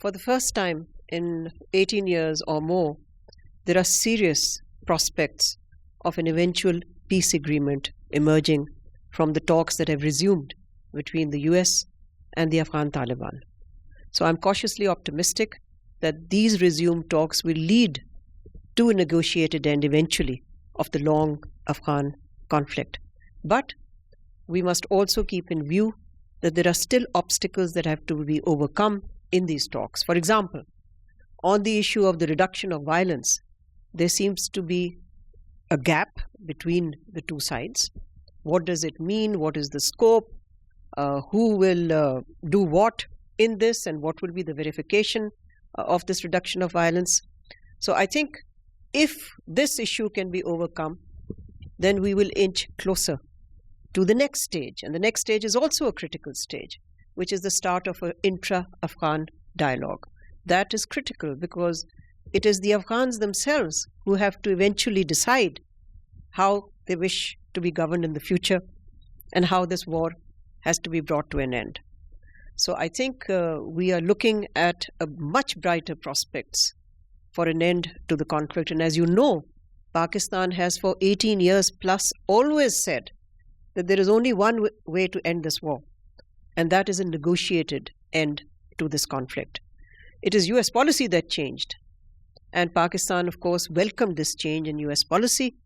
for the first time in 18 years or more, there are serious prospects of an eventual peace agreement emerging from the talks that have resumed between the US and the Afghan Taliban. So I'm cautiously optimistic that these resumed talks will lead to a negotiated end eventually of the long Afghan conflict. But we must also keep in view that there are still obstacles that have to be overcome in these talks. For example, on the issue of the reduction of violence, there seems to be a gap between the two sides. What does it mean? What is the scope? Who will do what in this, and what will be the verification of this reduction of violence? So I think if this issue can be overcome, then we will inch closer to the next stage. And the next stage is also a critical stage, which is the start of an intra-Afghan dialogue. That is critical because it is the Afghans themselves who have to eventually decide how they wish to be governed in the future and how this war has to be brought to an end. So I think we are looking at a much brighter prospects for an end to the conflict. And as you know, Pakistan has for 18 years plus always said that there is only one way to end this war, and that is a negotiated end to this conflict. It is US policy that changed, and Pakistan, of course, welcomed this change in US policy,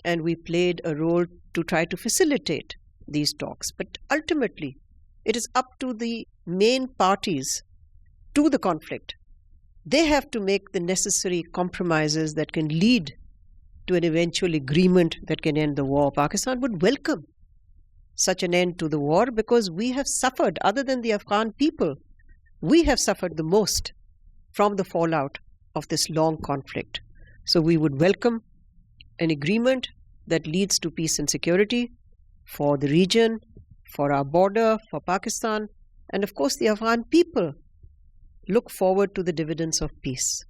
and we played a role to try to facilitate these talks. But ultimately, it is up to the main parties to the conflict. They have to make the necessary compromises that can lead to an eventual agreement that can end the war. Pakistan would welcome such an end to the war because we have suffered, other than the Afghan people, we have suffered the most from the fallout of this long conflict. So we would welcome an agreement that leads to peace and security for the region, for our border, for Pakistan, and of course the Afghan people look forward to the dividends of peace.